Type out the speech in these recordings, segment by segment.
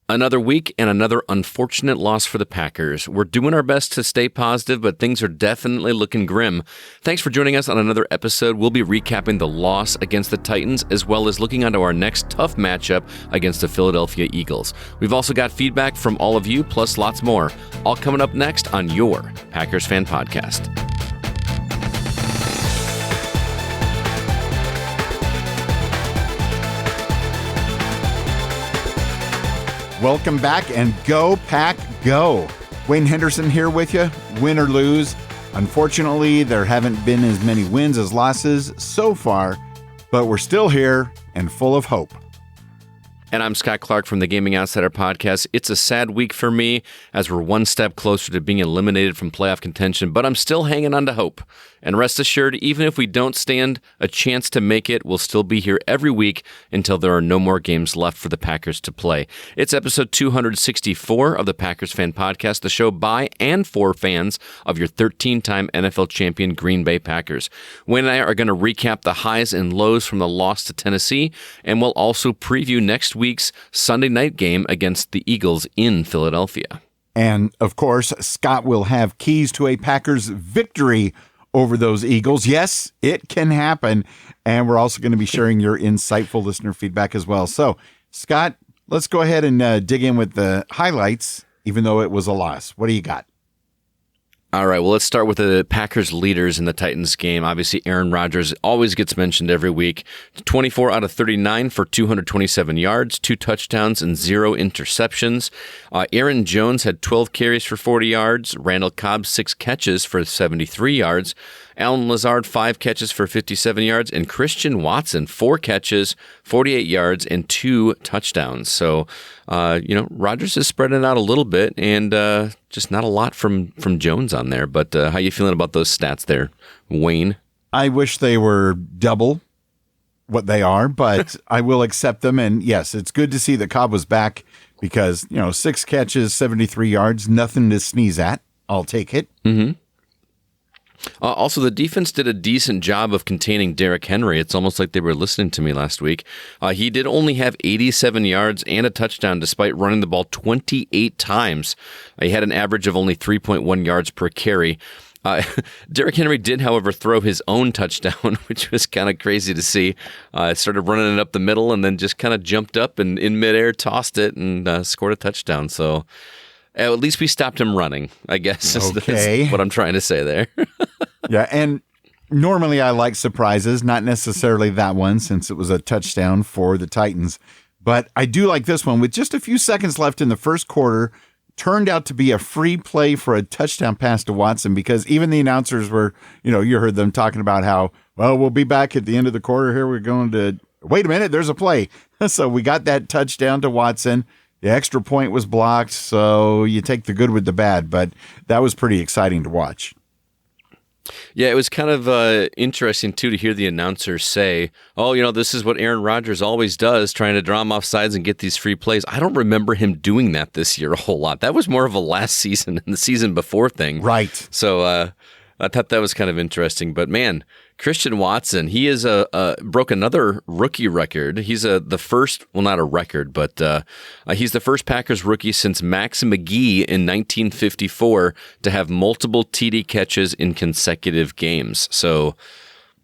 Another week and another unfortunate loss for the Packers. We're doing our best to stay positive, but things are definitely looking grim. Thanks for joining us on another episode. We'll be recapping the loss against the Titans, as well as looking onto our next tough matchup against the Philadelphia Eagles. We've also got feedback from all of you, plus lots more. All coming up next on your Packers Fan Podcast. Welcome back and go Pack go. Wayne Henderson here with you, win or lose. Unfortunately, there haven't been as many wins as losses so far, but we're still here and full of hope. And I'm Scott Clark from the Gaming Outsider Podcast. It's a sad week for me as we're one step closer to being eliminated from playoff contention, but I'm still hanging on to hope. And rest assured, even if we don't stand a chance to make it, we'll still be here every week until there are no more games left for the Packers to play. It's episode 264 of the Packers Fan Podcast, the show by and for fans of your 13-time NFL champion Green Bay Packers. Wayne and I are going to recap the highs and lows from the loss to Tennessee, and we'll also preview next week's Sunday night game against the Eagles in Philadelphia. And, of course, Scott will have keys to a Packers victory over those Eagles. Yes, it can happen. And we're also going to be sharing your insightful listener feedback as well. So, Scott, let's go ahead and dig in with the highlights, even though it was a loss. What do you got? All right, well, let's start with the Packers leaders in the Titans game. Obviously, Aaron Rodgers always gets mentioned every week. 24 out of 39 for 227 yards, 2 touchdowns, and 0 interceptions. Aaron Jones had 12 carries for 40 yards. Randall Cobb, 6 catches for 73 yards. Allen Lazard, 5 catches for 57 yards. And Christian Watson, 4 catches, 48 yards, and 2 touchdowns. So, Rodgers is spreading out a little bit, and just not a lot from Jones on there. But how you feeling about those stats there, Wayne? I wish they were double what they are, but I will accept them. And yes, it's good to see that Cobb was back because, 6 catches, 73 yards, nothing to sneeze at. I'll take it. Mm-hmm. Also, the defense did a decent job of containing Derrick Henry. It's almost like they were listening to me last week. He did only have 87 yards and a touchdown despite running the ball 28 times. He had an average of only 3.1 yards per carry. Derrick Henry did, however, throw his own touchdown, which was kind of crazy to see. Started running it up the middle and then just kind of jumped up and in midair tossed it and scored a touchdown. So at least we stopped him running, I guess. Okay. That's what I'm trying to say there. Yeah, and normally I like surprises, not necessarily that one since it was a touchdown for the Titans. But I do like this one. With just a few seconds left in the first quarter, turned out to be a free play for a touchdown pass to Watson because even the announcers were, you heard them talking about how, well, we'll be back at the end of the quarter here. We're going to, wait a minute, there's a play. So we got that touchdown to Watson. The extra point was blocked, so you take the good with the bad, but that was pretty exciting to watch. Yeah, it was kind of interesting, too, to hear the announcers say, this is what Aaron Rodgers always does, trying to draw him off sides and get these free plays. I don't remember him doing that this year a whole lot. That was more of a last season and the season before thing. Right. So I thought that was kind of interesting. But, man, Christian Watson, he is broke another rookie record. He's the first, well, not a record, but he's the first Packers rookie since Max McGee in 1954 to have multiple TD catches in consecutive games. So,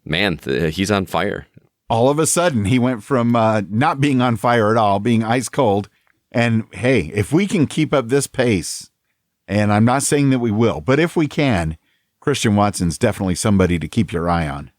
man, he's on fire. All of a sudden, he went from not being on fire at all, being ice cold. And, hey, if we can keep up this pace, and I'm not saying that we will, but if we can, Christian Watson's definitely somebody to keep your eye on.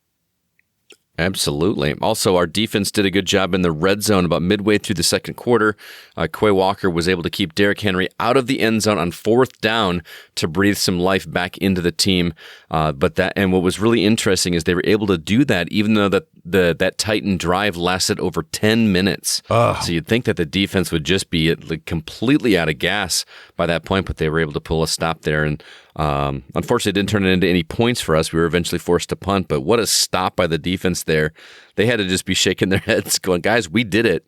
Absolutely. Also, our defense did a good job in the red zone about midway through the second quarter. Quay Walker was able to keep Derrick Henry out of the end zone on 4th down to breathe some life back into the team. And what was really interesting is they were able to do that even though that Titan drive lasted over 10 minutes. So you'd think that the defense would just be completely out of gas by that point, but they were able to pull a stop there. And unfortunately, it didn't turn it into any points for us. We were eventually forced to punt, but what a stop by the defense there. They had to just be shaking their heads going, guys, we did it.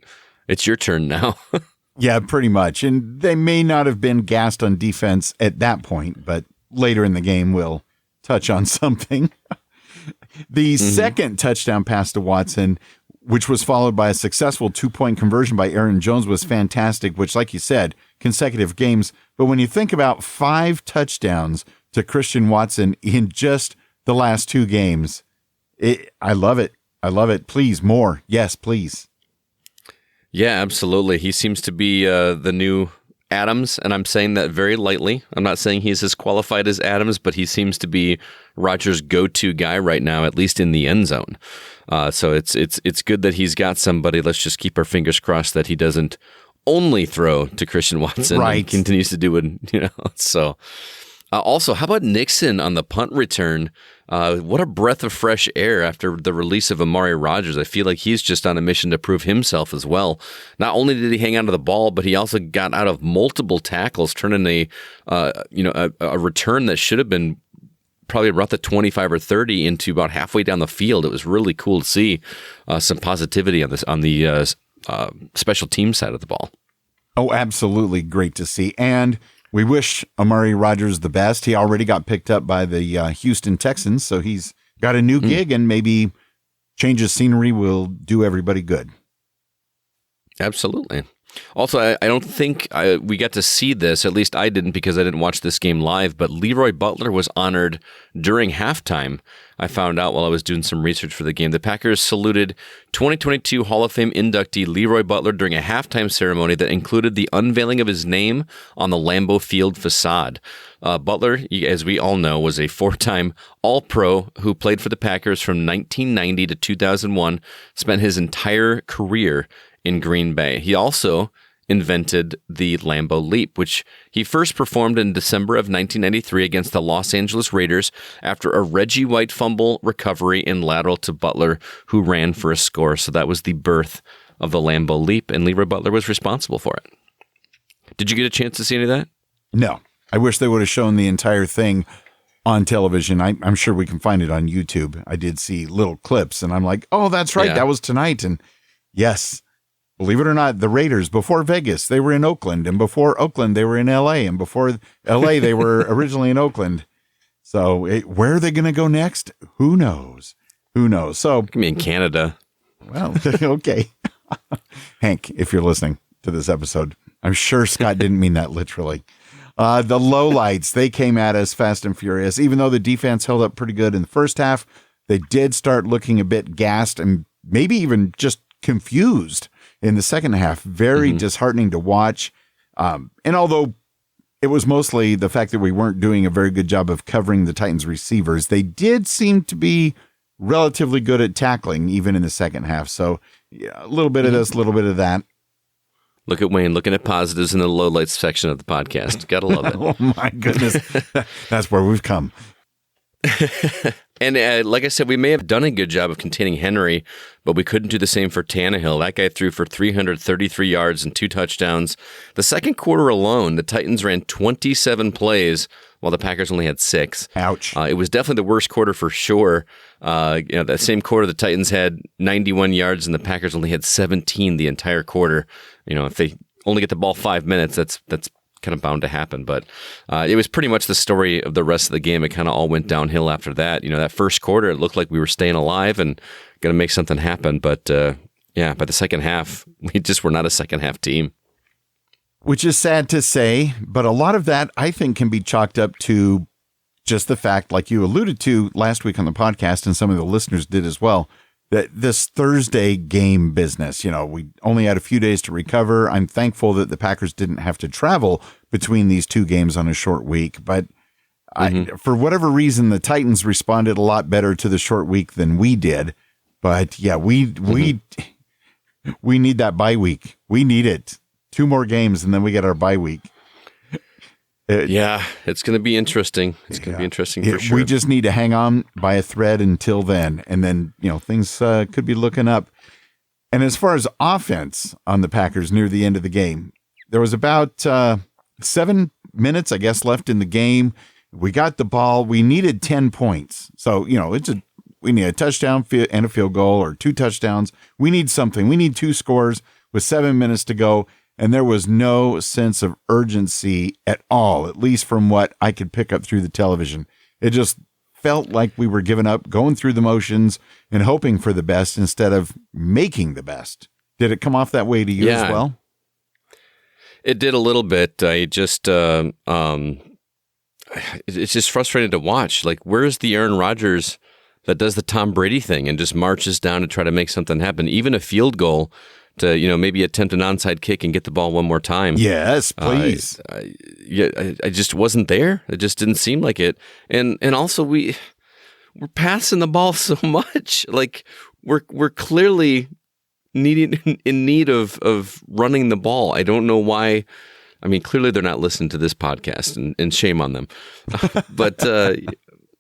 It's your turn now. Yeah, pretty much. And they may not have been gassed on defense at that point, but later in the game we'll touch on something. The second touchdown pass to Watson which was followed by a successful 2-point conversion by Aaron Jones, was fantastic, which, like you said, consecutive games. But when you think about 5 touchdowns to Christian Watson in just the last 2 games, I love it. I love it. Please, more. Yes, please. Yeah, absolutely. He seems to be the new Adams, and I'm saying that very lightly. I'm not saying he's as qualified as Adams, but he seems to be Rodgers' go-to guy right now, at least in the end zone. So it's good that he's got somebody. Let's just keep our fingers crossed that he doesn't only throw to Christian Watson, right? And continues to do it. So. Also, how about Nixon on the punt return? What a breath of fresh air after the release of Amari Rodgers. I feel like he's just on a mission to prove himself as well. Not only did he hang on to the ball, but he also got out of multiple tackles, turning a return that should have been probably about the 25 or 30 into about halfway down the field. It was really cool to see some positivity on the special team side of the ball. Oh, absolutely great to see. And we wish Amari Rodgers the best. He already got picked up by the Houston Texans, so he's got a new gig, and maybe change of scenery will do everybody good. Absolutely. Also, I don't think we got to see this, at least I didn't because I didn't watch this game live, but Leroy Butler was honored during halftime. I found out while I was doing some research for the game. The Packers saluted 2022 Hall of Fame inductee Leroy Butler during a halftime ceremony that included the unveiling of his name on the Lambeau Field facade. Butler, as we all know, was a 4-time All-Pro who played for the Packers from 1990 to 2001, spent his entire career in Green Bay. He also invented the Lambeau Leap, which he first performed in December of 1993 against the Los Angeles Raiders after a Reggie White fumble recovery and lateral to Butler, who ran for a score. So that was the birth of the Lambeau Leap, and Leroy Butler was responsible for it. Did you get a chance to see any of that? No. I wish they would have shown the entire thing on television. I'm sure we can find it on YouTube. I did see little clips, and I'm like, oh, that's right. Yeah. That was tonight. And yes, believe it or not, the Raiders, before Vegas, they were in Oakland, and before Oakland, they were in L.A., and before L.A., they were originally in Oakland. So where are they going to go next? Who knows? Who knows? So, I mean, Canada. Well, okay. Hank, if you're listening to this episode, I'm sure Scott didn't mean that literally. The lowlights, they came at us fast and furious. Even though the defense held up pretty good in the first half, they did start looking a bit gassed and maybe even just confused in the second half. Very disheartening to watch. And although it was mostly the fact that we weren't doing a very good job of covering the Titans receivers, they did seem to be relatively good at tackling even in the second half. So yeah, a little bit of this, a little bit of that. Look at Wayne looking at positives in the lowlights section of the podcast. Gotta love it. Oh my goodness. That's where we've come. And like I said, we may have done a good job of containing Henry, but we couldn't do the same for Tannehill. That guy threw for 333 yards and 2 touchdowns. The second quarter alone, the Titans ran 27 plays, while the Packers only had 6. Ouch. It was definitely the worst quarter for sure. That same quarter, the Titans had 91 yards and the Packers only had 17 the entire quarter. If they only get the ball 5 minutes, that's kind of bound to happen. But it was pretty much the story of the rest of the game. It kind of all went downhill after that. That first quarter, it looked like we were staying alive and going to make something happen. But by the second half, we just were not a second half team. Which is sad to say, but a lot of that I think can be chalked up to just the fact, like you alluded to last week on the podcast, and some of the listeners did as well, that this Thursday game business, we only had a few days to recover. I'm thankful that the Packers didn't have to travel between these 2 games on a short week, but for whatever reason, the Titans responded a lot better to the short week than we did. But yeah, we need that bye week. We need it. 2 more games, and then we get our bye week. It's going to be interesting. It's going to be interesting for sure. We just need to hang on by a thread until then, and then things could be looking up. And as far as offense on the Packers near the end of the game, there was about 7 minutes, I guess, left in the game. We got the ball. We needed 10 points. So we need a touchdown and a field goal, or 2 touchdowns. We need something. We need 2 scores with 7 minutes to go. And there was no sense of urgency at all, at least from what I could pick up through the television. It just felt like we were giving up, going through the motions and hoping for the best instead of making the best. Did it come off that way to you as well? It did a little bit. It's just frustrating to watch. Like, where's the Aaron Rodgers that does the Tom Brady thing and just marches down to try to make something happen? Even a field goal to, maybe attempt an onside kick and get the ball one more time. Yes, please. I just wasn't there. It just didn't seem like it. And also we're passing the ball so much. Like, we're clearly in need of running the ball. I don't know why. I mean, clearly they're not listening to this podcast, and shame on them. But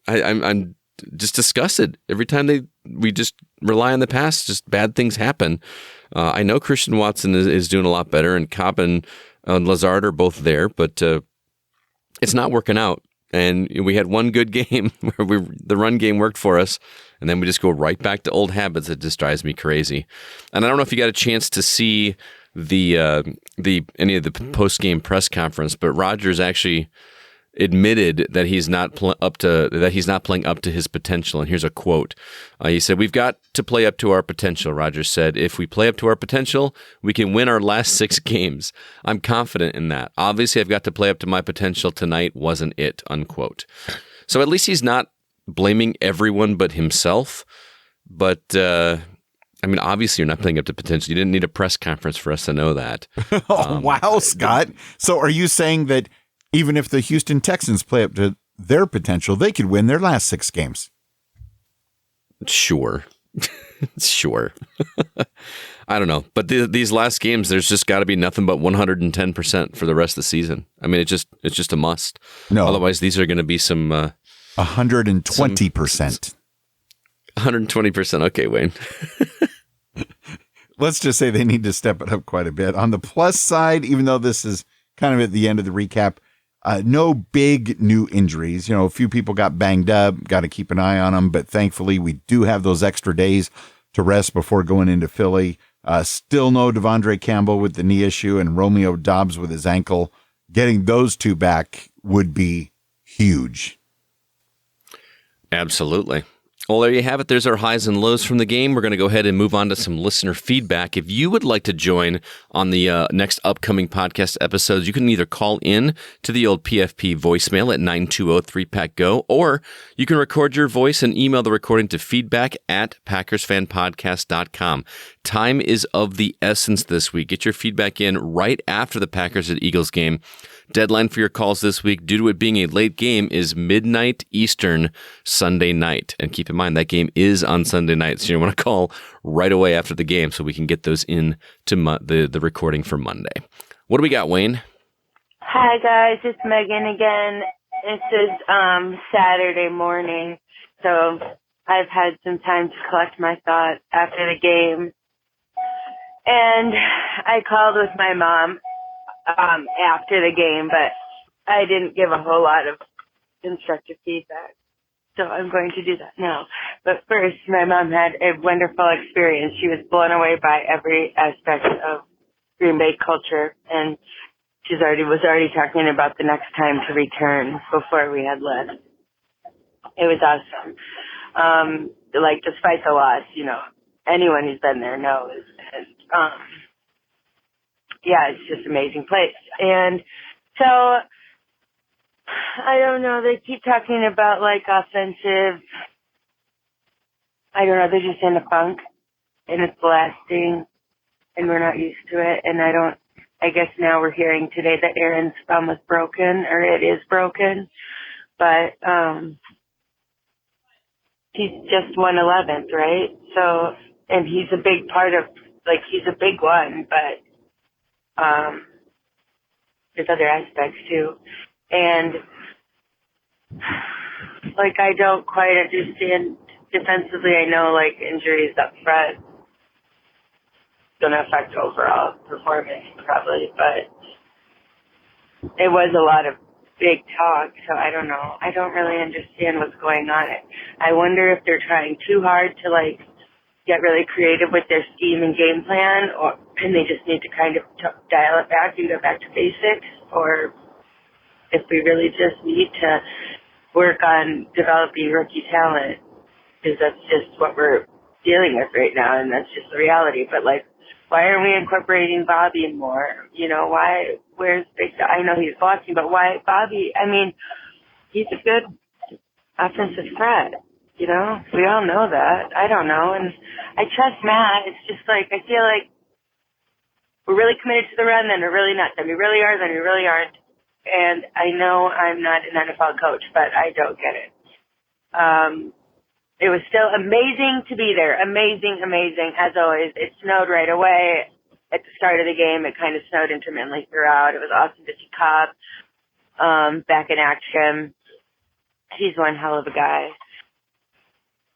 I'm just disgusted every time we just rely on the pass. Just bad things happen. I know Christian Watson is doing a lot better, and Cobb and Lazard are both there, but it's not working out. And we had one good game where the run game worked for us, and then we just go right back to old habits. It just drives me crazy. And I don't know if you got a chance to see any of the post game press conference, but Rodgers actually admitted that he's not playing up to his potential. And here's a quote. He said, "We've got to play up to our potential," Rodgers said. "If we play up to our potential, we can win our last 6 games. I'm confident in that. Obviously, I've got to play up to my potential. Tonight wasn't it," unquote. So at least he's not blaming everyone but himself. But, obviously you're not playing up to potential. You didn't need a press conference for us to know that. Wow, Scott. So are you saying that even if the Houston Texans play up to their potential, they could win their last 6 games? Sure. Sure. I don't know. But these last games, there's just got to be nothing but 110% for the rest of the season. I mean, it's just a must. No. Otherwise, these are going to be some 120%. 120%. Okay, Wayne. Let's just say they need to step it up quite a bit. On the plus side, even though this is kind of at the end of the recap, no big new injuries. A few people got banged up, got to keep an eye on them, but thankfully we do have those extra days to rest before going into Philly. Still no Devondre Campbell with the knee issue and Romeo Doubs with his ankle. Getting those 2 back would be huge. Absolutely. Well, there you have it. There's our highs and lows from the game. We're going to go ahead and move on to some listener feedback. If you would like to join on the next upcoming podcast episodes, you can either call in to the old PFP voicemail at 920-3PACK-GO, or you can record your voice and email the recording to feedback@PackersFanPodcast.com. Time is of the essence this week. Get your feedback in right after the Packers at Eagles game. Deadline for your calls this week, due to it being a late game, is midnight Eastern Sunday night. And keep in mind, that game is on Sunday night, so you want to call right away after the game so we can get those in to the recording for Monday. What do we got, Wayne? Hi, guys. It's Megan again. This is Saturday morning, so I've had some time to collect my thoughts after the game. And I called with my mom after the game, but I didn't give a whole lot of constructive feedback. So I'm going to do that now. But first, my mom had a wonderful experience. She was blown away by every aspect of Green Bay culture, and she was already talking about the next time to return before we had left. It was awesome. Despite the loss, anyone who's been there knows. And, it's just an amazing place. And so, I don't know, they keep talking about offensive, I don't know, they're just in a funk and it's lasting and we're not used to it. And I guess now we're hearing today that Aaron's thumb was broken, or it is broken, but, he's just 111th, right? So, and he's a big part of, he's a big one, but, there's other aspects too. And, I don't quite understand defensively. I know, injuries up front going to affect overall performance probably, but it was a lot of big talk, so I don't know. I don't really understand what's going on. I wonder if they're trying too hard to, get really creative with their scheme and game plan, and they just need to kind of dial it back and go back to basics, or if we really just need to work on developing rookie talent, because that's just what we're dealing with right now, and that's just the reality. But, like, why aren't we incorporating Bobby more? You know, where's Big Dog? I know he's watching, but why Bobby? I mean, he's a good offensive threat. You know, we all know that. I don't know. And I trust Matt. It's just like, I feel like we're really committed to the run, then we're really not. Then we really are, then we really aren't. And I know I'm not an NFL coach, but I don't get it. It was still amazing to be there. Amazing, amazing, as always. It snowed right away at the start of the game. It kind of snowed intermittently throughout. It was awesome to see Cobb back in action. He's one hell of a guy.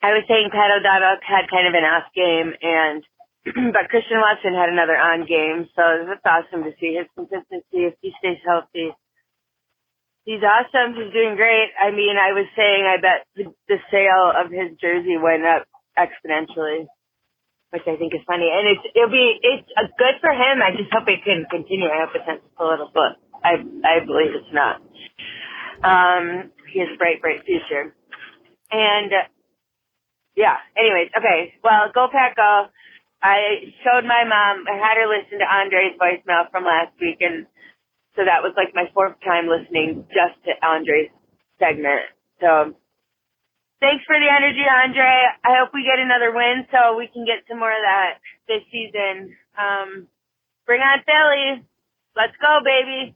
I was saying Pat O'Donnell had kind of an off game, and but Christian Watson had another on game, so that's awesome to see his consistency if he stays healthy. He's awesome. He's doing great. I mean, I was saying I bet the sale of his jersey went up exponentially, which I think is funny. And it's good for him. I just hope it can continue. I hope it's not a little book. I believe it's not. He has a bright, bright future. And yeah, anyways, okay. Well, go Pack Go. I showed my mom, I had her listen to Andre's voicemail from last week, and so that was like my fourth time listening just to Andre's segment. So thanks for the energy, Andre. I hope we get another win so we can get some more of that this season. Bring on Philly. Let's go, baby.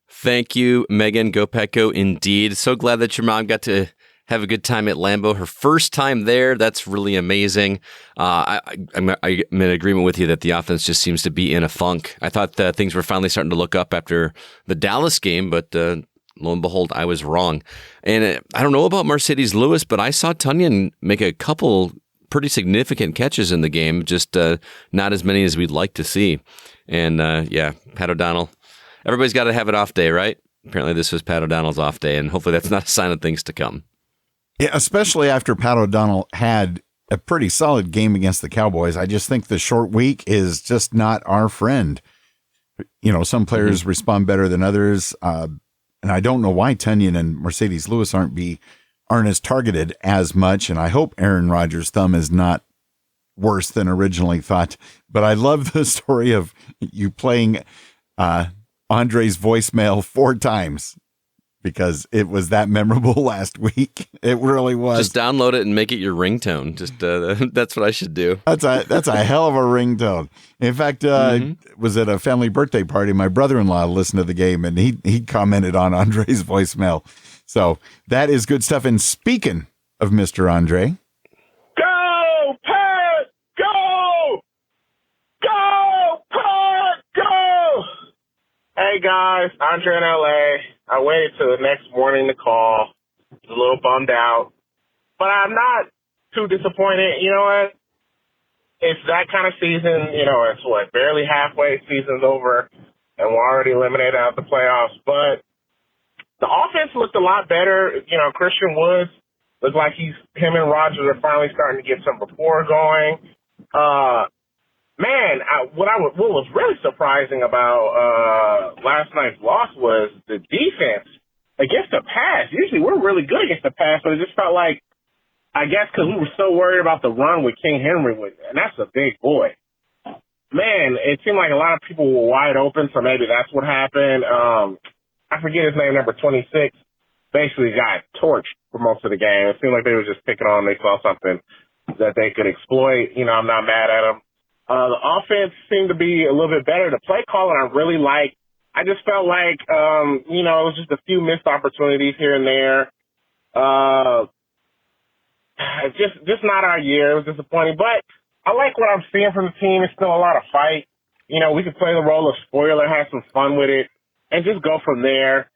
Thank you, Megan. Go Pack Go indeed. So glad that your mom got to have a good time at Lambeau. Her first time there. That's really amazing. I'm in agreement with you that the offense just seems to be in a funk. I thought that things were finally starting to look up after the Dallas game, but lo and behold, I was wrong. And I don't know about Mercedes Lewis, but I saw Tunyon make a couple pretty significant catches in the game, just not as many as we'd like to see. And yeah, Pat O'Donnell. Everybody's got to have an off day, right? Apparently this was Pat O'Donnell's off day, and hopefully that's not a sign of things to come. Yeah, especially after Pat O'Donnell had a pretty solid game against the Cowboys. I just think the short week is just not our friend. You know, some players respond better than others. And I don't know why Tunyon and Mercedes Lewis aren't as targeted as much. And I hope Aaron Rodgers' thumb is not worse than originally thought. But I love the story of you playing Andre's voicemail 4 times. Because it was that memorable last week. It really was. Just download it and make it your ringtone. Just that's what I should do. That's a hell of a ringtone. In fact, was at a family birthday party. My brother-in-law listened to the game, and he commented on Andre's voicemail. So that is good stuff. And speaking of Mr. Andre. Go, Pat! Go! Go, Pat! Go! Hey, guys. Andre in L.A. I waited till the next morning to call. I was a little bummed out. But I'm not too disappointed. You know what? It's that kind of season. You know, it's barely halfway, season's over, and we're already eliminated out of the playoffs. But the offense looked a lot better. You know, Christian Woods looked like him and Rodgers are finally starting to get some rapport going. Man, what was really surprising about last night's loss was the defense against the pass. Usually we're really good against the pass, but it just felt like, I guess because we were so worried about the run with King Henry, and that's a big boy. Man, it seemed like a lot of people were wide open, so maybe that's what happened. I forget his name, number 26, basically got torched for most of the game. It seemed like they were just picking on him. They saw something that they could exploit. You know, I'm not mad at them. The offense seemed to be a little bit better. The play calling I really liked. I just felt like, you know, it was just a few missed opportunities here and there. Just not our year. It was disappointing. But I like what I'm seeing from the team. It's still a lot of fight. You know, we could play the role of spoiler, have some fun with it, and just go from there.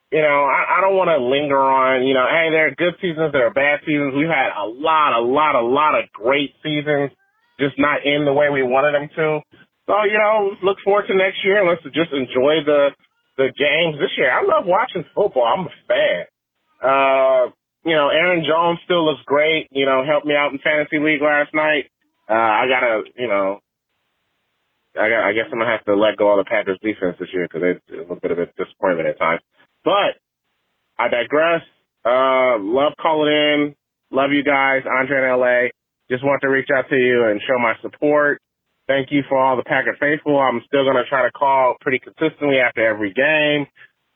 You know, I don't want to linger on, you know, hey, there are good seasons, there are bad seasons. We've had a lot of great seasons. Just not in the way we wanted them to. So, you know, look forward to next year and let's just enjoy the games this year. I love watching football. I'm a fan. You know, Aaron Jones still looks great. You know, helped me out in Fantasy League last night. I guess I'm going to have to let go of the Packers defense this year because it's a little bit of a disappointment at times. But I digress. Love calling in. Love you guys. Andre in LA. Just want to reach out to you and show my support. Thank you for all the Packer faithful. I'm still going to try to call pretty consistently after every game.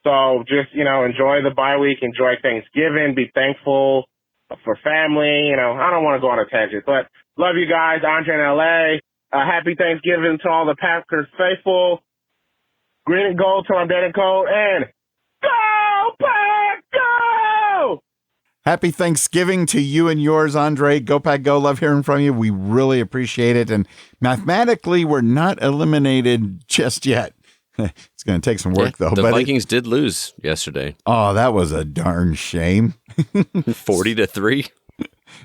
So just, enjoy the bye week, enjoy Thanksgiving, be thankful for family. I don't want to go on a tangent, but love you guys. Andre in LA. Happy Thanksgiving to all the Packers faithful. Green and gold till I'm dead and cold. And go, Pack, go! Happy Thanksgiving to you and yours, Andre. Go Pack Go. Love hearing from you. We really appreciate it. And mathematically, we're not eliminated just yet. It's going to take some work, though. The Vikings did lose yesterday. Oh, that was a darn shame. 40-3.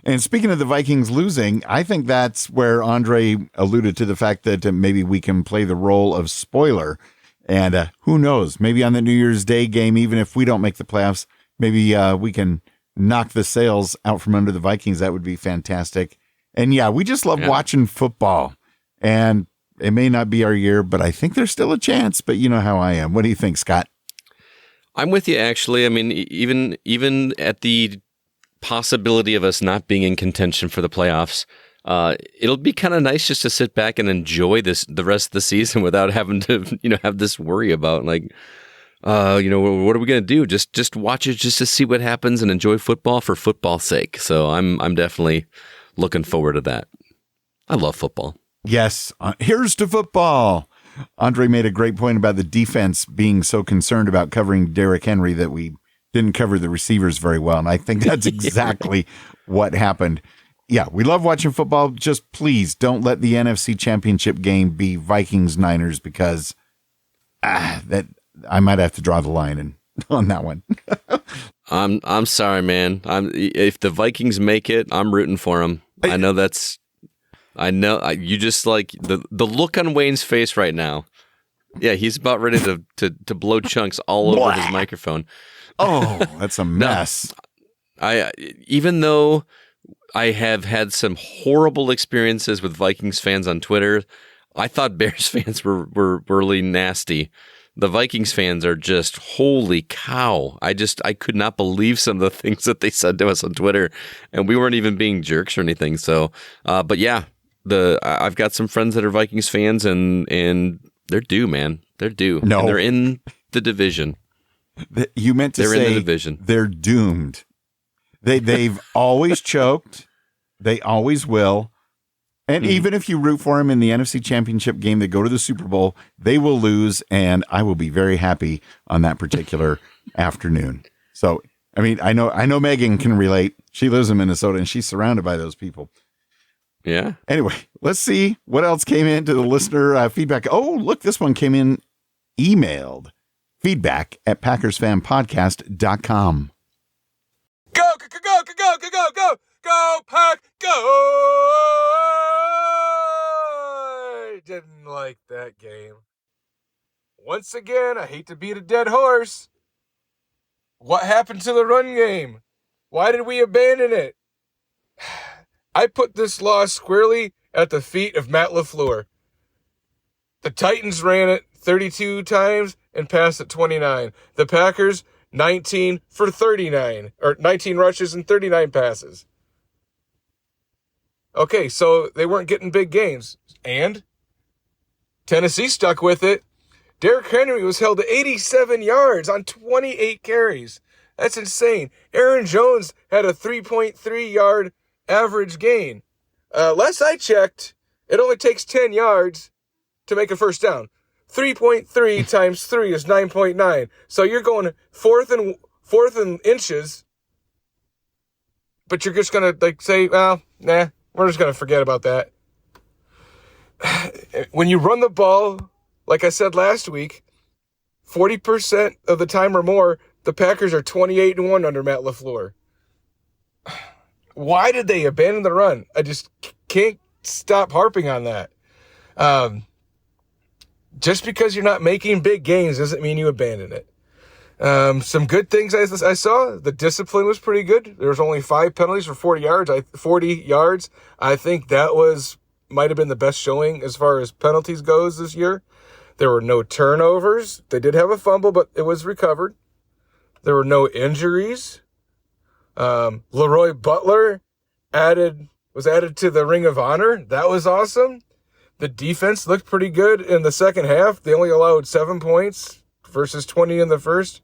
And speaking of the Vikings losing, I think that's where Andre alluded to the fact that maybe we can play the role of spoiler. And who knows, maybe on the New Year's Day game, even if we don't make the playoffs, maybe we can knock the sails out from under the Vikings. That would be fantastic. And yeah, we just love watching football. And it may not be our year, but I think there's still a chance. But you know how I am. What do you think, Scott? I'm with you, actually. I mean, even at the possibility of us not being in contention for the playoffs, it'll be kind of nice just to sit back and enjoy the rest of the season without having to, have this worry about what are we going to do? Just watch it just to see what happens and enjoy football for football's sake. So I'm definitely looking forward to that. I love football. Yes. Here's to football. Andre made a great point about the defense being so concerned about covering Derrick Henry that we didn't cover the receivers very well. And I think that's exactly what happened. Yeah, we love watching football. Just please don't let the NFC Championship game be Vikings-Niners because that I might have to draw the line on that one. I'm sorry, man. If the Vikings make it, I'm rooting for them. I know you just like the look on Wayne's face right now. Yeah, he's about ready to blow chunks all over his microphone. Oh, that's a mess. No, even though I have had some horrible experiences with Vikings fans on Twitter, I thought Bears fans were really nasty. The Vikings fans are just, holy cow. I could not believe some of the things that they said to us on Twitter, and we weren't even being jerks or anything. So, but yeah, I've got some friends that are Vikings fans, and they're due, man. They're due. No. And they're in the division. You meant to say in the division. They're doomed. They've always choked. They always will. And even if you root for them in the NFC Championship game, they go to the Super Bowl, they will lose, and I will be very happy on that particular afternoon. So, I mean, I know Megan can relate. She lives in Minnesota, and she's surrounded by those people. Yeah. Anyway, let's see what else came into the listener feedback. Oh, look, this one came in emailed. feedback@PackersFanPodcast.com. Go, go, go, go, go, go, go, go, go, Pack, go! I didn't like that game. Once again, I hate to beat a dead horse. What happened to the run game? Why did we abandon it? I put this loss squarely at the feet of Matt LaFleur. The Titans ran it 32 times and passed it 29. The Packers, 19 for 39, or 19 rushes and 39 passes. Okay, so they weren't getting big gains. And Tennessee stuck with it. Derrick Henry was held to 87 yards on 28 carries. That's insane. Aaron Jones had a 3.3 yard average gain. Last I checked, it only takes 10 yards to make a first down. 3.3 times 3 is 9.9. So you're going fourth and inches, but you're just going to say, well, nah, we're just going to forget about that. When you run the ball, like I said last week, 40% of the time or more, the Packers are 28-1 under Matt LaFleur. Why did they abandon the run? I just can't stop harping on that. Just because you're not making big gains doesn't mean you abandon it. Some good things I saw. The discipline was pretty good. There was only 5 penalties for 40 yards. I think that might have been the best showing as far as penalties goes this year. There were no turnovers. They did have a fumble, but it was recovered. There were no injuries. Leroy Butler was added to the Ring of Honor. That was awesome. The defense looked pretty good in the second half. They only allowed 7 points versus 20 in the first.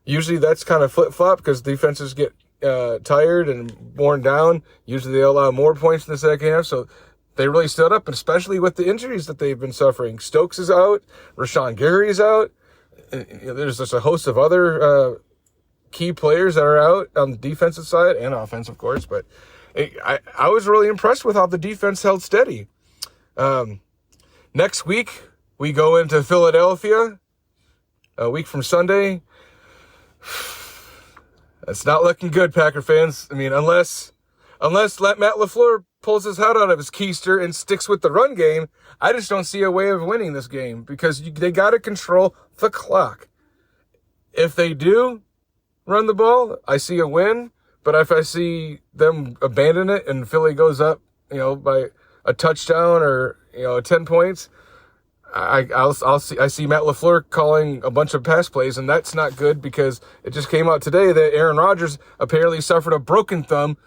Usually that's kind of flip-flop because defenses get tired and worn down. Usually they allow more points in the second half. So they really stood up, especially with the injuries that they've been suffering. Stokes is out. Rashawn Gary's out. There's just a host of other key players that are out on the defensive side and offense, of course. But I was really impressed with how the defense held steady. Next week, we go into Philadelphia, a week from Sunday. It's not looking good, Packer fans. I mean, unless Matt LaFleur pulls his head out of his keister and sticks with the run game, I just don't see a way of winning this game because they got to control the clock. If they do run the ball, I see a win. But if I see them abandon it and Philly goes up, by a touchdown or 10 points, I see Matt LaFleur calling a bunch of pass plays, and that's not good because it just came out today that Aaron Rodgers apparently suffered a broken thumb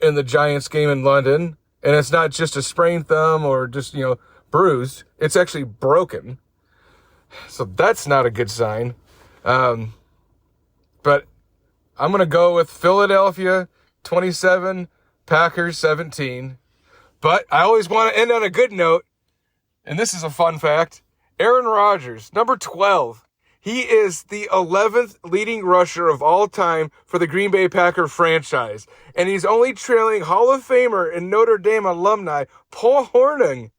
in the Giants game in London, and it's not just a sprained thumb or just bruised; it's actually broken. So that's not a good sign. But I'm gonna go with Philadelphia 27, Packers 17. But I always want to end on a good note. And this is a fun fact. Aaron Rodgers, number 12. He is the 11th leading rusher of all time for the Green Bay Packer franchise. And he's only trailing Hall of Famer and Notre Dame alumni, Paul Hornung,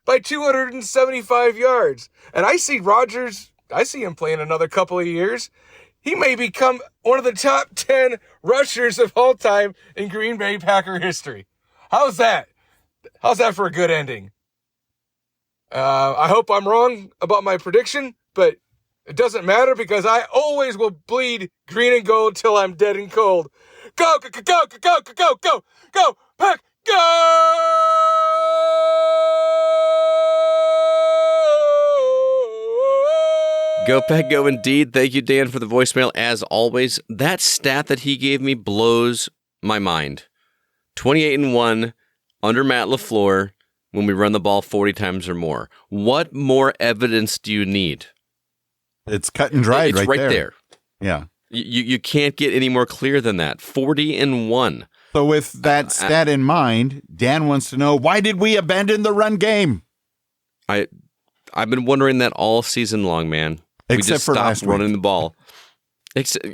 by 275 yards. And I see him playing another couple of years. He may become one of the top 10 rushers of all time in Green Bay Packer history. How's that? How's that for a good ending? I hope I'm wrong about my prediction, but it doesn't matter because I always will bleed green and gold till I'm dead and cold. Go, go, go, go, go, go, go, go, go, Pack, go! Go Pack Go indeed. Thank you, Dan, for the voicemail. As always, that stat that he gave me blows my mind. 28-1 under Matt LaFleur when we run the ball 40 times or more. What more evidence do you need? It's cut and dried it's right there. there. Yeah. You can't get any more clear than that. 40-1. So with that stat in mind, Dan wants to know, why did we abandon the run game? I've been wondering that all season long, man. Except we just for stopped last running week. the ball.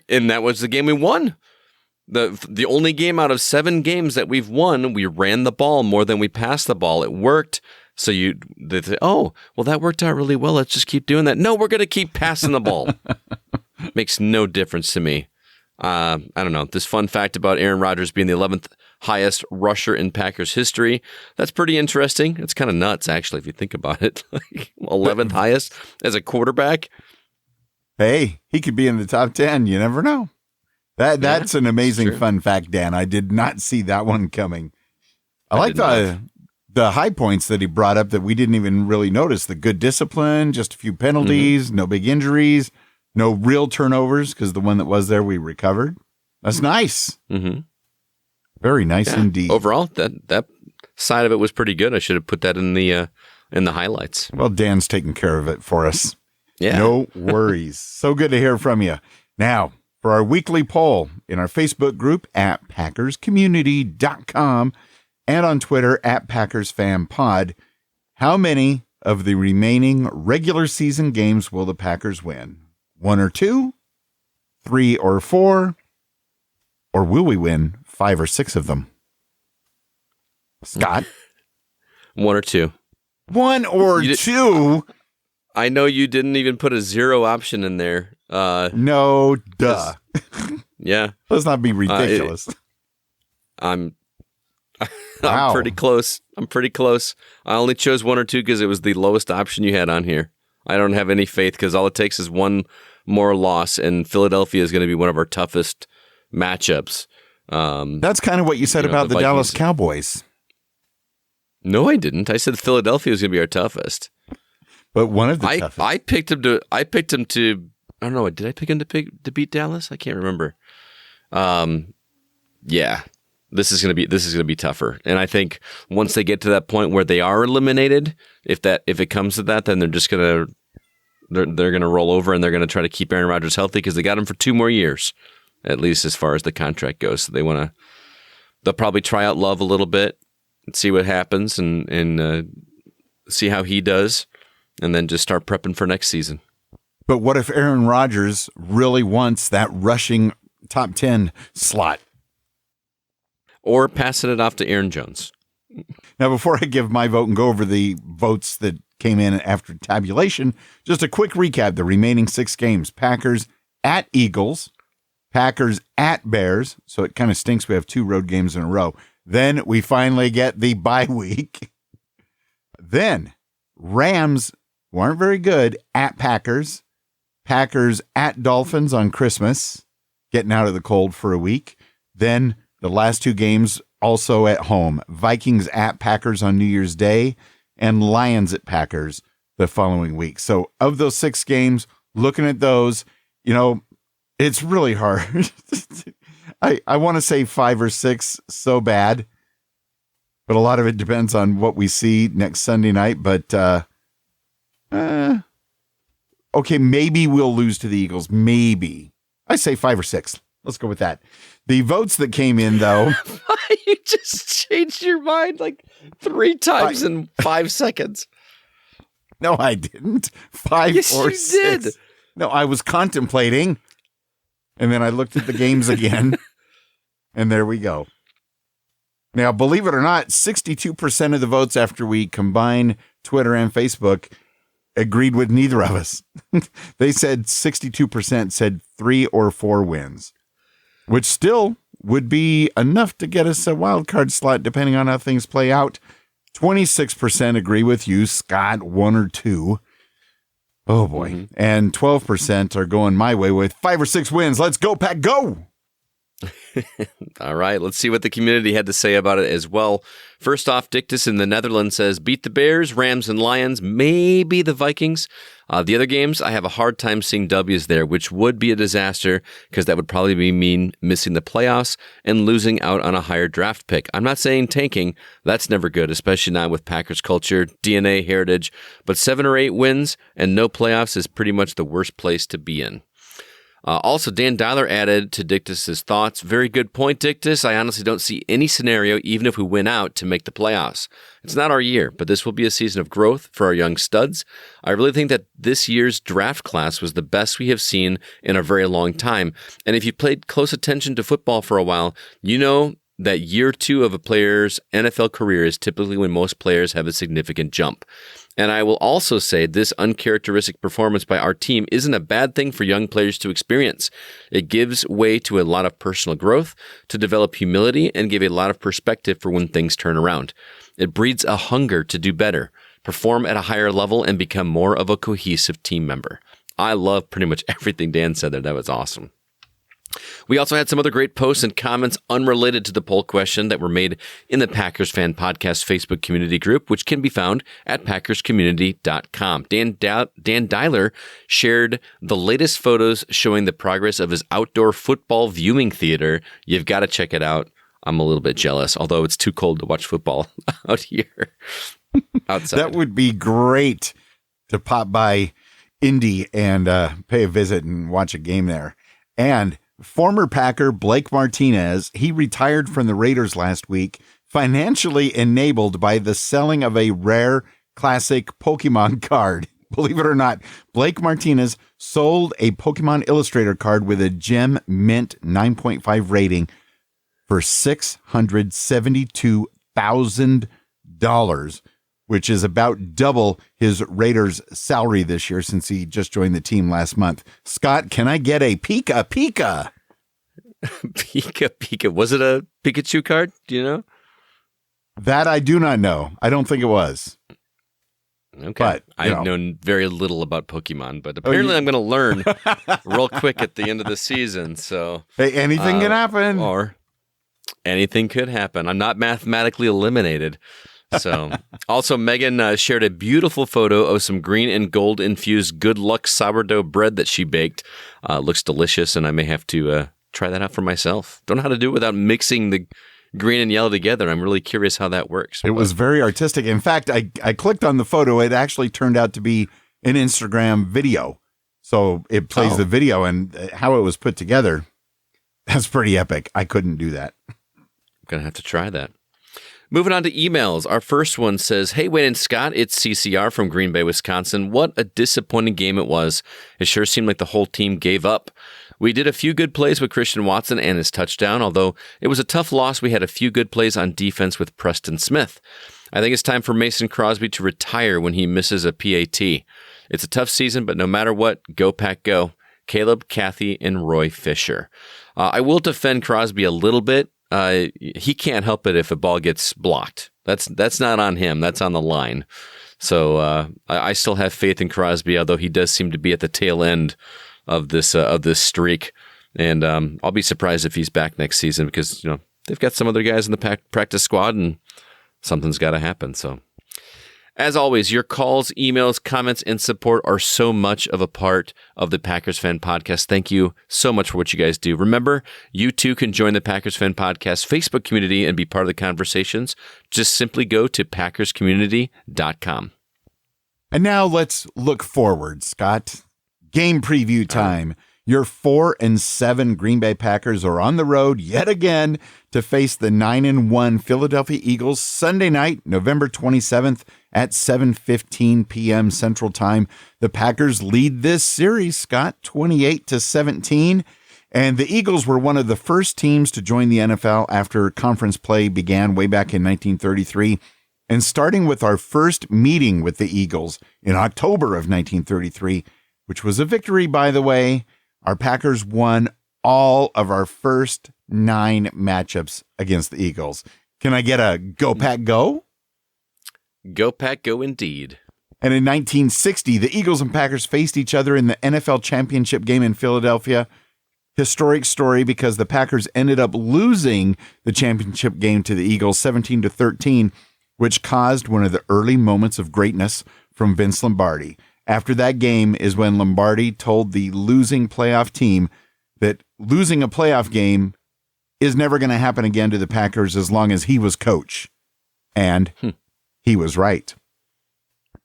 And that was the game we won. The only game out of 7 games that we've won, we ran the ball more than we passed the ball. It worked. So they say, oh, well, that worked out really well. Let's just keep doing that. No, we're going to keep passing the ball. Makes no difference to me. I don't know. This fun fact about Aaron Rodgers being the 11th highest rusher in Packers history, that's pretty interesting. It's kind of nuts, actually, if you think about it. 11th highest as a quarterback. Hey, he could be in the top 10. You never know. That's an amazing fun fact, Dan. I did not see that one coming. I like the high points that he brought up that we didn't even really notice. The good discipline, just a few penalties, no big injuries, no real turnovers because the one that was there we recovered. That's nice. Mm-hmm. Very nice indeed. Overall, that side of it was pretty good. I should have put that in the highlights. Well, Dan's taking care of it for us. Yeah. No worries. So good to hear from you. Now, for our weekly poll in our Facebook group at PackersCommunity.com and on Twitter at Packers Fan Pod, how many of the remaining regular season games will the Packers win? 1 or 2, 3 or 4, or will we win 5 or 6 of them? Scott? 1 or 2. 1 or 2? I know you didn't even put a 0 option in there. No, duh. Yeah. Let's not be ridiculous. I'm Wow. pretty close. I only chose 1 or 2 because it was the lowest option you had on here. I don't have any faith because all it takes is one more loss, and Philadelphia is going to be one of our toughest matchups. That's kind of what you said about the Dallas Cowboys. No, I didn't. I said Philadelphia is going to be our toughest. But one of the toughest. I picked him to. I don't know. Did I pick him to beat Dallas? I can't remember. Yeah, this is gonna be tougher. And I think once they get to that point where they are eliminated, if it comes to that, then they're just gonna roll over and they're gonna try to keep Aaron Rodgers healthy because they got him for 2 more years, at least as far as the contract goes. So they'll probably try out Love a little bit and see what happens and see how he does, and then just start prepping for next season. But what if Aaron Rodgers really wants that rushing top 10 slot? Or passing it off to Aaron Jones. Now, before I give my vote and go over the votes that came in after tabulation, just a quick recap. The remaining 6 games: Packers at Eagles, Packers at Bears. So it kind of stinks we have 2 road games in a row. Then we finally get the bye week. Then Rams, who aren't very good, at Packers. Packers at Dolphins on Christmas, getting out of the cold for a week. Then the last 2 games also at home. Vikings at Packers on New Year's Day and Lions at Packers the following week. So of those 6 games, looking at those, it's really hard. I want to say 5 or 6 so bad, but a lot of it depends on what we see next Sunday night. But okay, maybe we'll lose to the Eagles. Maybe. I say 5 or 6. Let's go with that. The votes that came in, though. You just changed your mind like 3 times in 5 seconds. No, I didn't. 5 yes, or you 6. Did. No, I was contemplating. And then I looked at the games again. And there we go. Now, believe it or not, 62% of the votes after we combine Twitter and Facebook agreed with neither of us. They said 62% said 3 or 4 wins, which still would be enough to get us a wild card slot depending on how things play out. 26% agree with you, Scott, 1 or 2. Oh boy. Mm-hmm. And 12% are going my way with 5 or 6 wins. Let's go, Pack, go! All right, let's see what the community had to say about it as well. First off, Dictus in the Netherlands says, beat the Bears, Rams, and Lions, maybe the Vikings. The other games, I have a hard time seeing W's there, which would be a disaster because that would probably mean missing the playoffs and losing out on a higher draft pick. I'm not saying tanking. That's never good, especially not with Packers culture, DNA, heritage. But 7 or 8 wins and no playoffs is pretty much the worst place to be in. Also, Dan Dyler added to Dictus's thoughts, very good point, Dictus. I honestly don't see any scenario, even if we win out, to make the playoffs. It's not our year, but this will be a season of growth for our young studs. I really think that this year's draft class was the best we have seen in a very long time. And if you played close attention to football for a while, you know that year 2 of a player's NFL career is typically when most players have a significant jump. And I will also say this uncharacteristic performance by our team isn't a bad thing for young players to experience. It gives way to a lot of personal growth, to develop humility, and give a lot of perspective for when things turn around. It breeds a hunger to do better, perform at a higher level, and become more of a cohesive team member. I love pretty much everything Dan said there. That was awesome. We also had some other great posts and comments unrelated to the poll question that were made in the Packers Fan Podcast Facebook community group, which can be found at packerscommunity.com. Dan Dyler shared the latest photos showing the progress of his outdoor football viewing theater. You've got to check it out. I'm a little bit jealous, although it's too cold to watch football out here outside. That would be great to pop by Indy and pay a visit and watch a game there. And former Packer Blake Martinez, he retired from the Raiders last week, financially enabled by the selling of a rare classic Pokemon card. Believe it or not, Blake Martinez sold a Pokemon Illustrator card with a gem mint 9.5 rating for $672,000, which is about double his Raiders salary this year since he just joined the team last month. Scott, can I get a Pika Pika? Pika Pika. Was it a Pikachu card? Do you know? That I do not know. I don't think it was. Okay. But, I know very little about Pokemon, but apparently I'm going to learn real quick at the end of the season. So hey, anything can happen. Or anything could happen. I'm not mathematically eliminated. So, also Megan shared a beautiful photo of some green and gold infused good luck sourdough bread that she baked. Looks delicious, and I may have to try that out for myself. Don't know how to do it without mixing the green and yellow together. I'm really curious how that works. It was very artistic. In fact, I clicked on the photo. It actually turned out to be an Instagram video. So it plays the video, and how it was put together, that's pretty epic. I couldn't do that. I'm going to have to try that. Moving on to emails. Our first one says, "Hey, Wayne and Scott, it's CCR from Green Bay, Wisconsin. What a disappointing game it was. It sure seemed like the whole team gave up. We did a few good plays with Christian Watson and his touchdown, although it was a tough loss. We had a few good plays on defense with Preston Smith. I think it's time for Mason Crosby to retire when he misses a PAT. It's a tough season, but no matter what, go Pack go. Caleb, Kathy, and Roy Fisher." I will defend Crosby a little bit. He can't help it if a ball gets blocked. That's not on him. That's on the line. So I still have faith in Crosby, although he does seem to be at the tail end of this streak. And I'll be surprised if he's back next season because they've got some other guys in the practice squad, and something's got to happen. So, as always, your calls, emails, comments, and support are so much of a part of the Packers Fan Podcast. Thank you so much for what you guys do. Remember, you too can join the Packers Fan Podcast Facebook community and be part of the conversations. Just simply go to packerscommunity.com. And now let's look forward, Scott. Game preview time. Your 4-7 Green Bay Packers are on the road yet again to face the 9-1 Philadelphia Eagles Sunday night, November 27th at 7:15 p.m. Central Time. The Packers lead this series, Scott, 28-17. And the Eagles were one of the first teams to join the NFL after conference play began way back in 1933. And starting with our first meeting with the Eagles in October of 1933, which was a victory, by the way, our Packers won all of our first 9 matchups against the Eagles. Can I get a go, Pack, go? Go, Pack, go indeed. And in 1960, the Eagles and Packers faced each other in the NFL championship game in Philadelphia. Historic story because the Packers ended up losing the championship game to the Eagles 17-13, which caused one of the early moments of greatness from Vince Lombardi. After that game is when Lombardi told the losing playoff team that losing a playoff game is never going to happen again to the Packers as long as he was coach. And he was right.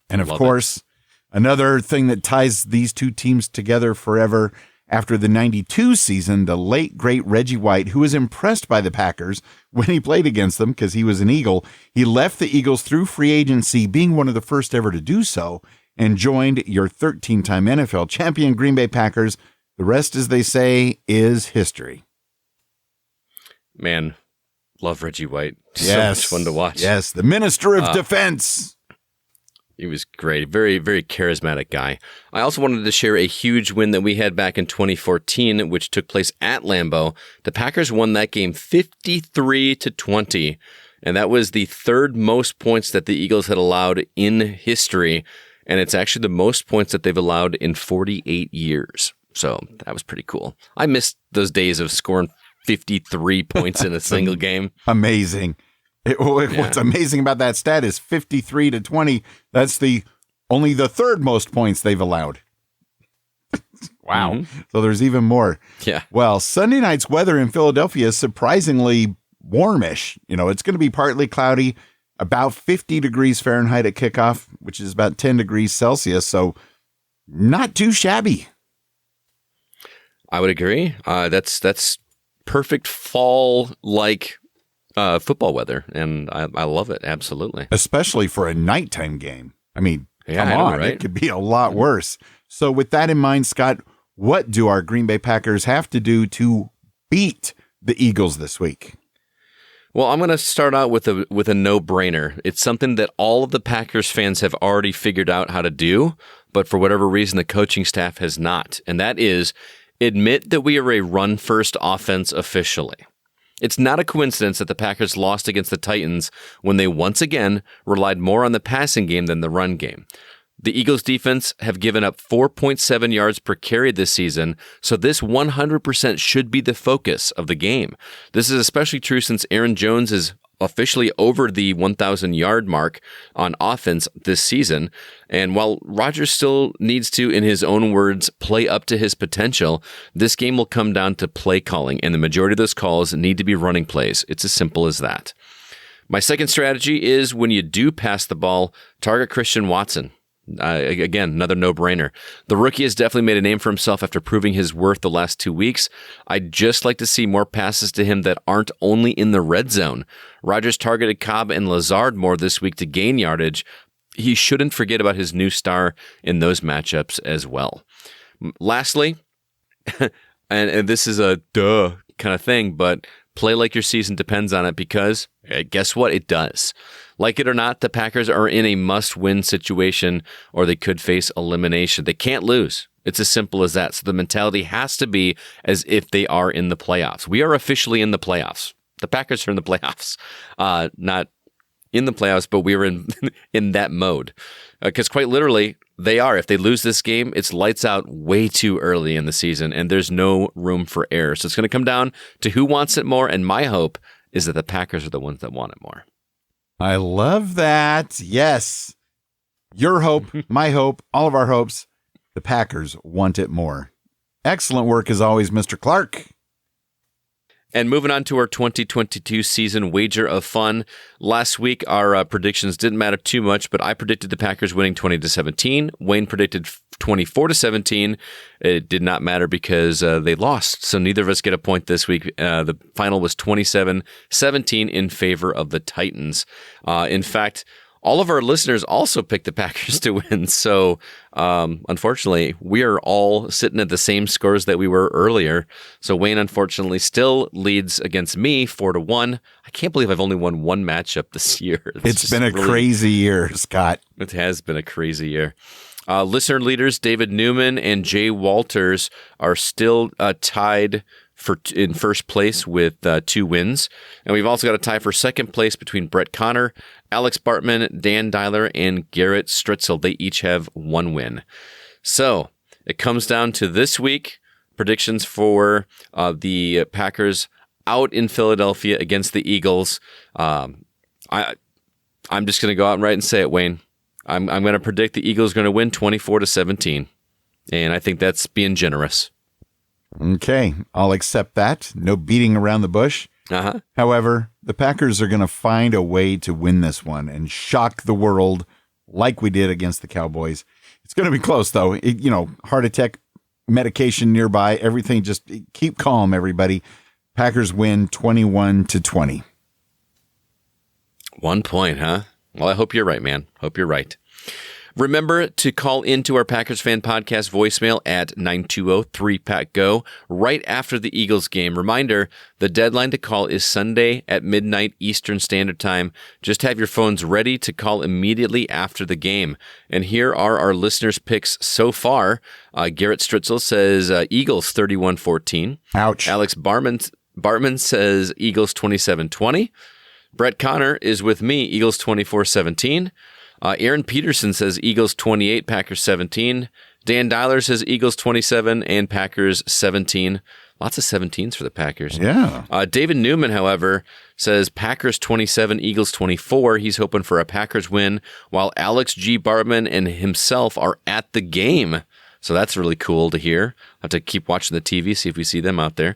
And of course, another thing that ties these two teams together forever, after the 92 season, the late, great Reggie White, who was impressed by the Packers when he played against them because he was an Eagle, he left the Eagles through free agency, being one of the first ever to do so, and joined your 13-time NFL champion Green Bay Packers. The rest, as they say, is history. Man, love Reggie White. Yes. So much fun to watch. Yes, the Minister of Defense. He was great. Very, very charismatic guy. I also wanted to share a huge win that we had back in 2014, which took place at Lambeau. The Packers won that game 53-20, and that was the third most points that the Eagles had allowed in history. And it's actually the most points that they've allowed in 48 years. So that was pretty cool. I missed those days of scoring 53 points in a single game. Amazing. What's amazing about that stat is 53-20. That's only the third most points they've allowed. Wow. Mm-hmm. So there's even more. Yeah. Well, Sunday night's weather in Philadelphia is surprisingly warmish. It's going to be partly cloudy, about 50 degrees Fahrenheit at kickoff, which is about 10 degrees Celsius. So not too shabby. I would agree. That's perfect fall-like football weather, and I love it. Absolutely. Especially for a nighttime game. I mean, yeah, come on, right? It could be a lot worse. So with that in mind, Scott, what do our Green Bay Packers have to do to beat the Eagles this week? Well, I'm going to start out with a no-brainer. It's something that all of the Packers fans have already figured out how to do, but for whatever reason, the coaching staff has not. And that is admit that we are a run-first offense officially. It's not a coincidence that the Packers lost against the Titans when they once again relied more on the passing game than the run game. The Eagles defense have given up 4.7 yards per carry this season, so this 100% should be the focus of the game. This is especially true since Aaron Jones is officially over the 1,000-yard mark on offense this season. And while Rodgers still needs to, in his own words, play up to his potential, this game will come down to play calling, and the majority of those calls need to be running plays. It's as simple as that. My second strategy is when you do pass the ball, target Christian Watson. Again, another no-brainer. The rookie has definitely made a name for himself after proving his worth the last 2 weeks. I'd just like to see more passes to him that aren't only in the red zone. Rodgers targeted Cobb and Lazard more this week to gain yardage. He shouldn't forget about his new star in those matchups as well. Lastly, and this is a duh kind of thing, but play like your season depends on it because guess what? It does. Like it or not, the Packers are in a must-win situation or they could face elimination. They can't lose. It's as simple as that. So the mentality has to be as if they are in the playoffs. We are officially in the playoffs. The Packers are in the playoffs. Not in the playoffs, but we were in that mode. Because quite literally, they are. If they lose this game, it's lights out way too early in the season, and there's no room for error. So it's going to come down to who wants it more, and my hope is that the Packers are the ones that want it more. I love that. Yes. Your hope, my hope, all of our hopes. The Packers want it more. Excellent work as always, Mr. Clark. And moving on to our 2022 season wager of fun. Last week, our predictions didn't matter too much, but I predicted the Packers winning 20-17. Wayne predicted 24-17. It did not matter because they lost, so neither of us get a point this week. The final was 27-17 in favor of the Titans. In fact, all of our listeners also picked the Packers to win. So, unfortunately, we are all sitting at the same scores that we were earlier. So Wayne, unfortunately, still leads against me 4-1. I can't believe I've only won one matchup this year. It's been a crazy year, Scott. It has been a crazy year. Listener leaders David Newman and Jay Walters are still tied in first place with 2 wins. And we've also got a tie for second place between Brett Connor, Alex Bartman, Dan Dyler, and Garrett Stritzel. They each have 1 win. So it comes down to this week, predictions for the Packers out in Philadelphia against the Eagles. I'm just going to go out and right and say it, Wayne. I'm going to predict the Eagles are going to win 24-17. And I think that's being generous. Okay, I'll accept that. No beating around the bush. However, the Packers are going to find a way to win this one and shock the world like we did against the Cowboys. It's going to be close, though. Heart attack medication nearby, everything. Just keep calm, everybody. Packers win 21-20. 1 point, huh? Well, I hope you're right, man. Hope you're right. Remember to call into our Packers Fan Podcast voicemail at 920-3PACK-GO right after the Eagles game. Reminder, the deadline to call is Sunday at midnight Eastern Standard Time. Just have your phones ready to call immediately after the game. And here are our listeners' picks so far. Garrett Stritzel says Eagles 31-14. Ouch. Alex Bartman says Eagles 27-20. Brett Connor is with me, Eagles 24-17. Aaron Peterson says Eagles 28, Packers 17. Dan Dyler says Eagles 27 and Packers 17. Lots of 17s for the Packers. Yeah. David Newman, however, says Packers 27, Eagles 24. He's hoping for a Packers win, while Alex G. Bartman and himself are at the game. So that's really cool to hear. I'll have to keep watching the TV, see if we see them out there.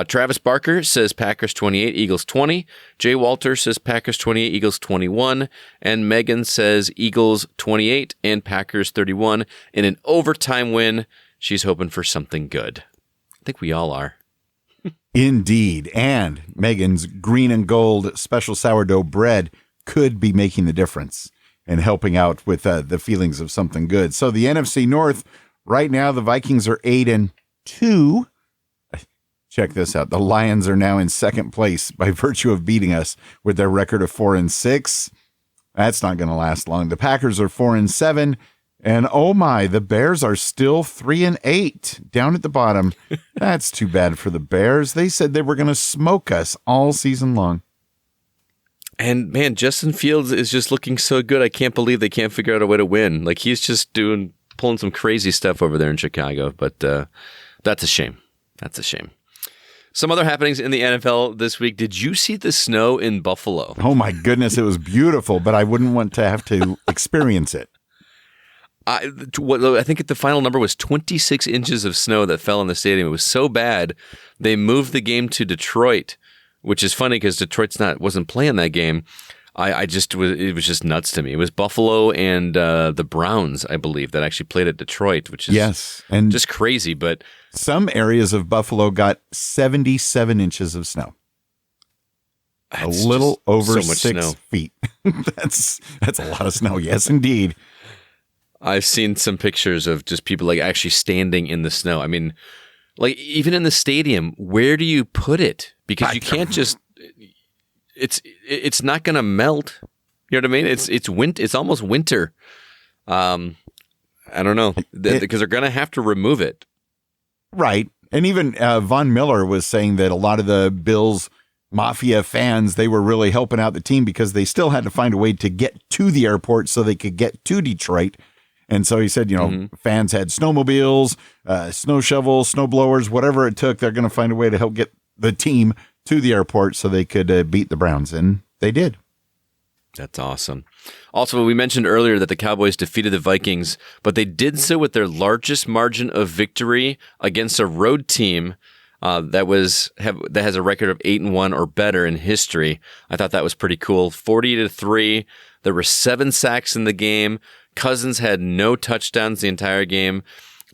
Travis Barker says Packers 28, Eagles 20. Jay Walter says Packers 28, Eagles 21. And Megan says Eagles 28 and Packers 31. In an overtime win, she's hoping for something good. I think we all are. Indeed. And Megan's green and gold special sourdough bread could be making the difference and helping out with the feelings of something good. So the NFC North, right now, the Vikings are 8-2. Check this out. The Lions are now in second place by virtue of beating us with their record of 4-6. That's not going to last long. The Packers are 4-7. And oh my, the Bears are still 3-8 down at the bottom. That's too bad for the Bears. They said they were going to smoke us all season long. And man, Justin Fields is just looking so good. I can't believe they can't figure out a way to win. Like he's just pulling some crazy stuff over there in Chicago. But that's a shame. That's a shame. Some other happenings in the NFL this week. Did you see the snow in Buffalo? Oh my goodness, it was beautiful, but I wouldn't want to have to experience it. I think the final number was 26 inches of snow that fell in the stadium. It was so bad, they moved the game to Detroit, which is funny because wasn't playing that game. It was just nuts to me. It was Buffalo and the Browns, I believe, that actually played at Detroit, which is and just crazy. But some areas of Buffalo got 77 inches of snow. A little over so much 6 snow. feet. That's a lot of snow. Yes, indeed. I've seen some pictures of just people like actually standing in the snow. I mean, like even in the stadium, where do you put it? Because you can't just. It's not going to melt. You know what I mean? It's almost winter. I don't know because they're going to have to remove it. Right. And even Von Miller was saying that a lot of the Bills Mafia fans, they were really helping out the team because they still had to find a way to get to the airport so they could get to Detroit. And so he said, fans had snowmobiles, snow shovels, snow blowers, whatever it took. They're going to find a way to help get the team to the airport so they could beat the Browns. And they did. That's awesome. Also, we mentioned earlier that the Cowboys defeated the Vikings, but they did so with their largest margin of victory against a road team that has a record of 8-1 or better in history. I thought that was pretty cool. 40-3. There were 7 sacks in the game. Cousins had no touchdowns the entire game.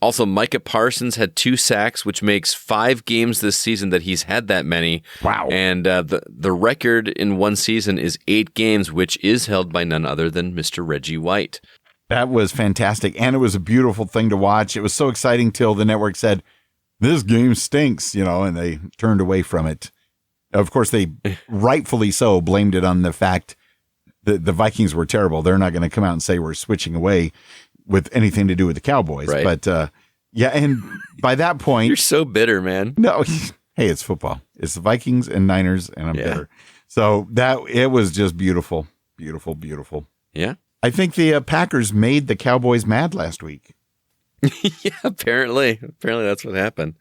Also, Micah Parsons had 2 sacks, which makes 5 games this season that he's had that many. Wow. And the record in one season is 8 games, which is held by none other than Mr. Reggie White. That was fantastic. And it was a beautiful thing to watch. It was so exciting till the network said, this game stinks, and they turned away from it. Of course, they rightfully so blamed it on the fact that the Vikings were terrible. They're not going to come out and say we're switching away with anything to do with the Cowboys. Right. But and by that point, You're so bitter, man. no, hey, it's football. It's the Vikings and Niners, and I'm bitter. So it was just beautiful, beautiful, beautiful. Yeah. I think the Packers made the Cowboys mad last week. Yeah, apparently that's what happened.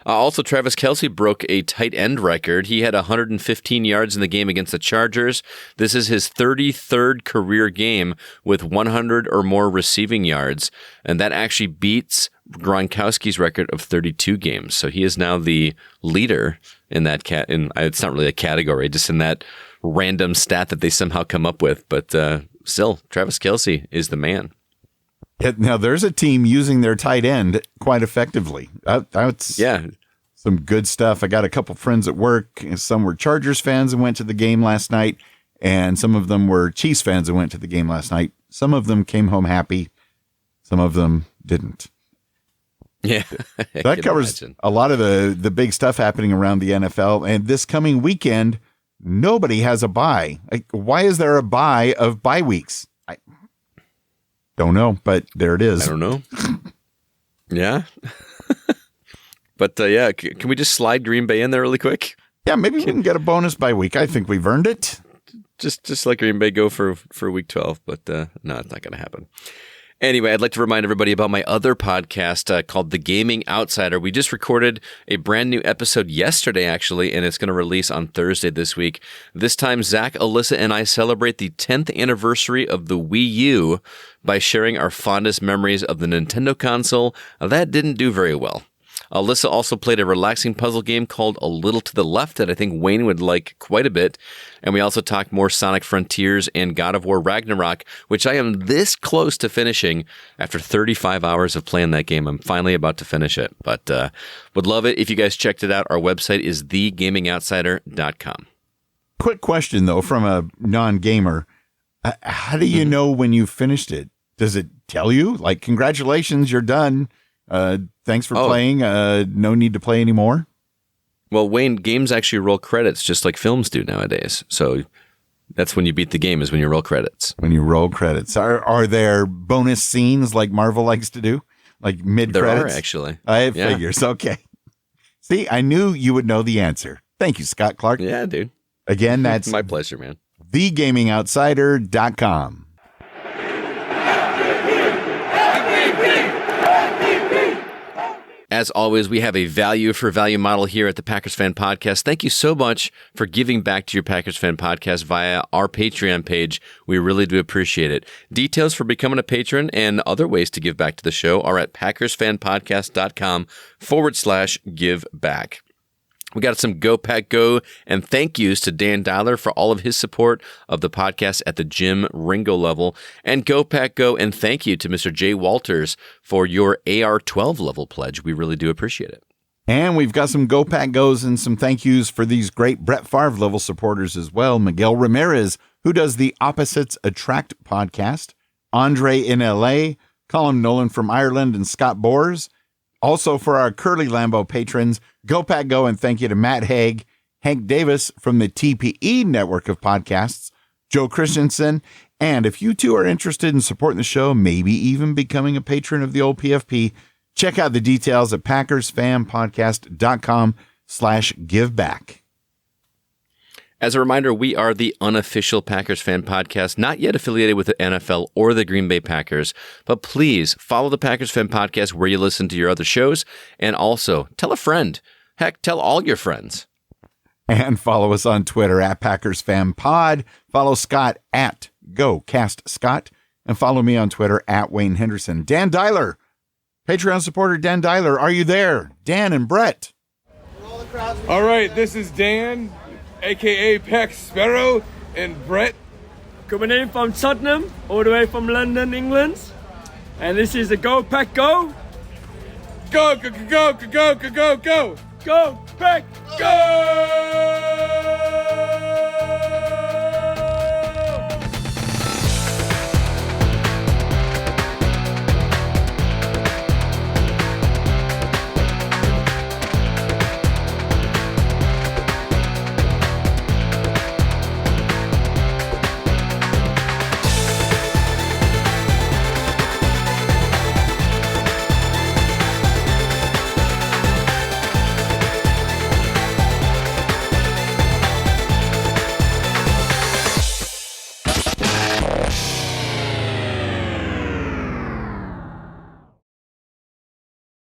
Also, Travis Kelce broke a tight end record. He had 115 yards in the game against the Chargers. This is his 33rd career game with 100 or more receiving yards, and that actually beats Gronkowski's record of 32 games. So he is now the leader in that it's not really a category, just in that random stat that they somehow come up with. But still, Travis Kelce is the man. Now, there's a team using their tight end quite effectively. That's some good stuff. I got a couple friends at work. Some were Chargers fans and went to the game last night, and some of them were Chiefs fans and went to the game last night. Some of them came home happy. Some of them didn't. Yeah. That covers a lot of the big stuff happening around the NFL. And this coming weekend, nobody has a bye. Why is there a bye of bye weeks? Don't know, but there it is. I don't know. Yeah. But can we just slide Green Bay in there really quick? Yeah, maybe we can get a bonus by week. I think we've earned it. Just let Green Bay go for week 12, but no, it's not going to happen. Anyway, I'd like to remind everybody about my other podcast called The Gaming Outsider. We just recorded a brand new episode yesterday, actually, and it's going to release on Thursday this week. This time, Zach, Alyssa, and I celebrate the 10th anniversary of the Wii U by sharing our fondest memories of the Nintendo console. That didn't do very well. Alyssa also played a relaxing puzzle game called A Little to the Left that I think Wayne would like quite a bit. And we also talked more Sonic Frontiers and God of War Ragnarok, which I am this close to finishing after 35 hours of playing that game. I'm finally about to finish it, but would love it if you guys checked it out. Our website is thegamingoutsider.com. Quick question, though, from a non-gamer. How do you know when you finished it? Does it tell you? Like, congratulations, you're done. Thanks for playing. No need to play anymore. Well, Wayne, games actually roll credits just like films do nowadays. So that's when you beat the game, is when you roll credits. When you roll credits. Are there bonus scenes like Marvel likes to do? Like mid-credits? There are, actually. I figures. Okay. See, I knew you would know the answer. Thank you, Scott Clark. Yeah, dude. Again, that's my pleasure, man. thegamingoutsider.com. As always, we have a value for value model here at the Packers Fan Podcast. Thank you so much for giving back to your Packers Fan Podcast via our Patreon page. We really do appreciate it. Details for becoming a patron and other ways to give back to the show are at packersfanpodcast.com/give back. We got some Go Pack Go and thank yous to Dan Dyler for all of his support of the podcast at the Jim Ringo level. And Go Pack Go and thank you to Mr. Jay Walters for your AR12 level pledge. We really do appreciate it. And we've got some Go Pack Goes and some thank yous for these great Brett Favre level supporters as well. Miguel Ramirez, who does the Opposites Attract podcast. Andre in LA, Colin Nolan from Ireland, and Scott Bors. Also for our Curly Lambeau patrons, Go Pack Go and thank you to Matt Haig, Hank Davis from the TPE network of podcasts, Joe Christensen, and if you two are interested in supporting the show, maybe even becoming a patron of the old PFP, check out the details at packersfanpodcast.com/giveback. As a reminder, we are the Unofficial Packers Fan Podcast, not yet affiliated with the NFL or the Green Bay Packers, but please follow the Packers Fan Podcast where you listen to your other shows, and also tell a friend. Heck, tell all your friends. And follow us on Twitter at PackersFanPod. Follow Scott at GoCastScott, and follow me on Twitter at Wayne Henderson. Dan Dyler, Patreon supporter Dan Dyler, are you there? Dan and Brett. All right, this is Dan, a.k.a. Pack Sparrow, and Brett. Coming in from Tottenham, all the way from London, England. And this is the Go Pack Go. Go, go, go, go, go, go, go, go. Go Pack Go!